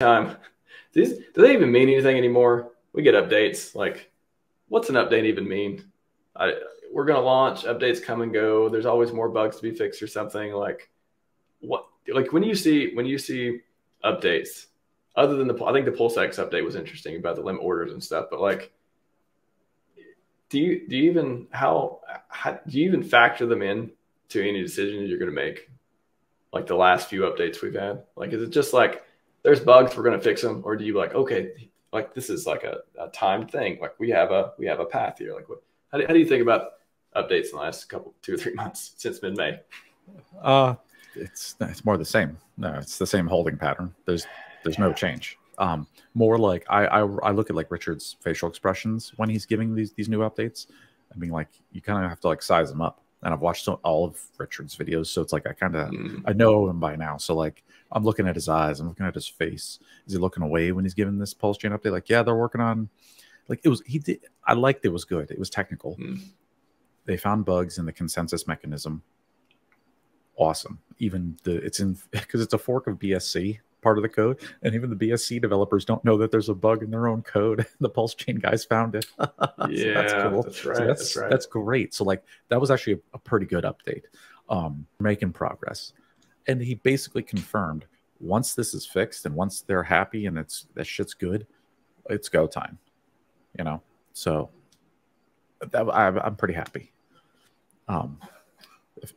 time. Do they even mean anything anymore? We get updates. Like, what's an update even mean? We're going to launch, updates come and go. There's always more bugs to be fixed or something. Like, what? Like, when you see updates, other than I think the PulseX update was interesting about the limit orders and stuff, but like, do you even do you even factor them in to any decisions you're going to make? Like the last few updates we've had, like, is it just like there's bugs, we're going to fix them, or do you like, okay, like this is like a timed thing, like we have a path here? Like, how do you think about updates in the last 2 or 3 months since mid-May? It's more the same. No, it's the same holding pattern. There's no change. More like I look at like Richard's facial expressions when he's giving these new updates. I mean, like, you kind of have to like size them up. And I've watched all of Richard's videos, so it's like I know him by now. So like, I'm looking at his eyes, I'm looking at his face. Is he looking away when he's giving this PulseChain update? Like, yeah, they're working on, like, I liked it was good. It was technical. They found bugs in the consensus mechanism. Awesome. Even because it's a fork of BSC, part of the code, and even the BSC developers don't know that there's a bug in their own code. The PulseChain guys found it. Yeah, that's cool. That's right. So that's great. So like, that was actually a pretty good update. Making progress, and he basically confirmed once this is fixed and once they're happy and that shit's good, it's go time. You know, so I'm pretty happy.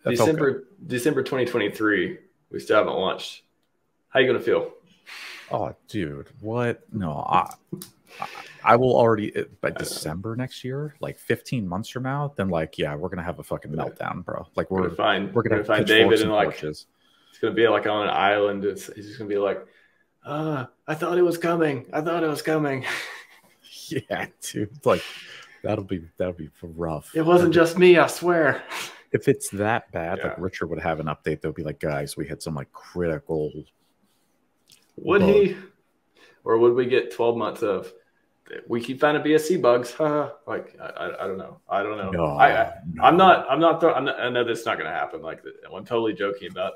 December 2023, we still haven't launched. How are you gonna feel? Oh, dude, what? No, I will already by December next year, like 15 months from now. Then, like, yeah, we're gonna have a fucking meltdown, bro. Like, we're gonna find David and like torches. It's gonna be like on an island. He's just gonna be like, I thought it was coming. I thought it was coming. Yeah, dude. Like, that'll be rough. It wasn't just me, I swear. If it's that bad, like, Richard would have an update. They'll be like, guys, we had some like critical. Would he, or would we get 12 months of we keep finding BSC bugs? Like, I don't know. I don't know. No, I'm not. I know that's not going to happen. Like, I'm totally joking about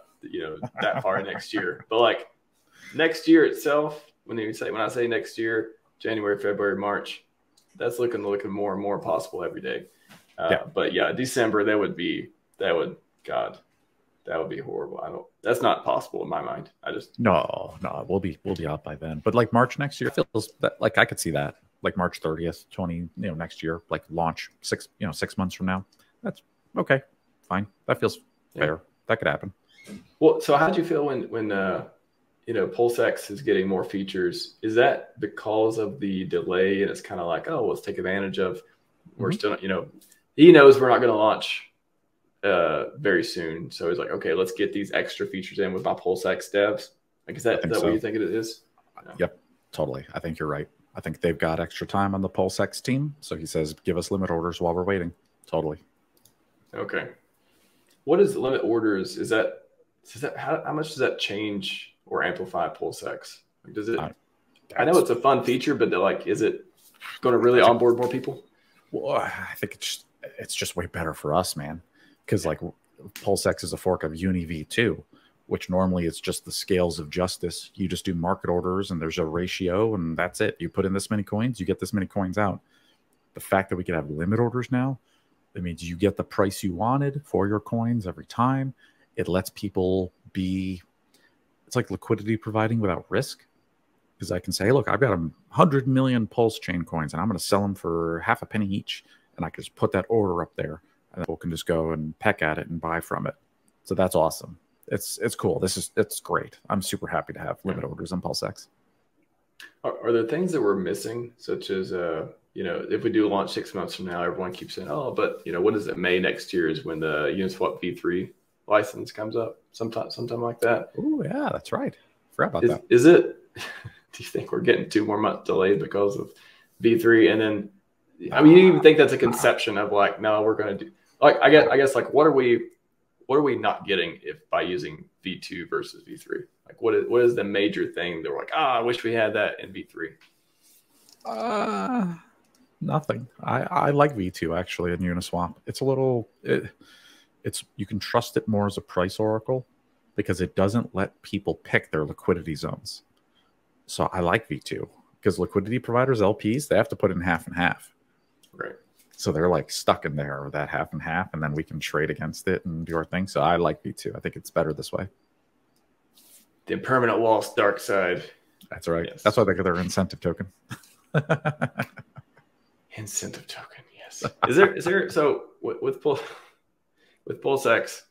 that far next year. But like next year itself, when I say next year, January, February, March, that's looking more and more possible every day. But yeah, December that would be horrible. That's not possible in my mind. No, we'll be out by then. But like March next year feels that, like, I could see that, like March 30th, next year, like launch 6 months from now. That's okay. Fine. That feels fair. That could happen. Well, so how did you feel when PulseX is getting more features? Is that because of the delay and it's kind of like, oh, let's take advantage of, we're still, he knows we're not going to launch very soon. So he's like, okay, let's get these extra features in with my PulseX devs. Like, is that what you think it is? No. Yep, totally. I think you're right. I think they've got extra time on the PulseX team. So he says, give us limit orders while we're waiting. Totally. Okay. What is the limit orders? How much does that change or amplify PulseX? Like, does it? I know it's a fun feature, but like, is it going to really onboard more people? Well, I think it's just way better for us, man. Because like PulseX is a fork of Uni V2, which normally it's just the scales of justice. You just do market orders and there's a ratio and that's it. You put in this many coins, you get this many coins out. The fact that we can have limit orders now, it means you get the price you wanted for your coins every time. It lets people it's like liquidity providing without risk. Because I can say, hey, look, I've got 100 million PulseChain coins and I'm going to sell them for half a penny each. And I can just put that order up there and people can just go and peck at it and buy from it. So that's awesome. It's cool. It's great. I'm super happy to have limit orders on PulseX. Are there things that we're missing, such as, if we do launch 6 months from now, everyone keeps saying, oh, but what is it? May next year is when the Uniswap V3 license comes up, sometime like that. Oh yeah, that's right. Forgot about that. Is it? Do you think we're getting 2 more months delayed because of V3? And then, I mean, you even think that's a conception of like, no, we're going to do, like, I guess like, what are we not getting by using V2 versus V3? Like, what is the major thing that we're like, I wish we had that in V3? Nothing. I like V2 actually in Uniswap. It's a little, you can trust it more as a price oracle because it doesn't let people pick their liquidity zones. So I like V2 because liquidity providers, LPs, they have to put in half and half. Right. So they're like stuck in there with that half and half, and then we can trade against it and do our thing. So I like V2. I think it's better this way. The impermanent waltz dark side. That's right. Yes. That's why they get their incentive token. Incentive token, yes. Is there so with PulseX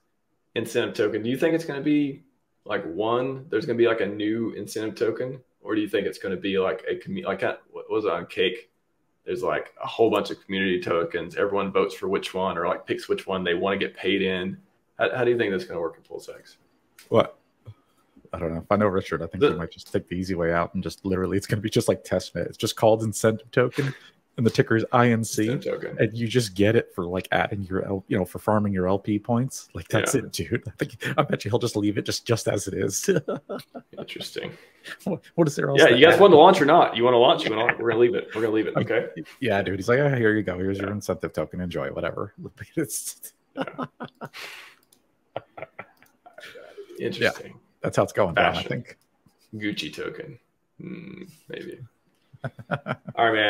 incentive token, do you think it's going to be like there's going to be like a new incentive token, or do you think it's going to be like what was it on Cake? There's like a whole bunch of community tokens. Everyone votes for which one, or like picks which one they want to get paid in. How do you think that's going to work in PulseX? What? I don't know. If I know Richard, I think he might just take the easy way out and just literally, it's going to be just like testnet. It's just called incentive token, and the ticker is INC, and you just get it for like adding your, for farming your LP points. Like that's it, dude. I bet you he'll just leave it just as it is. Interesting. What is there else? Yeah, you guys want to launch or not? You want to launch? We're gonna leave it. We're gonna leave it. Okay. Yeah, dude. He's like, oh, here you go. Here's your incentive token. Enjoy whatever. Interesting. Yeah, that's how it's going down, I think. Gucci token, maybe. All right, man.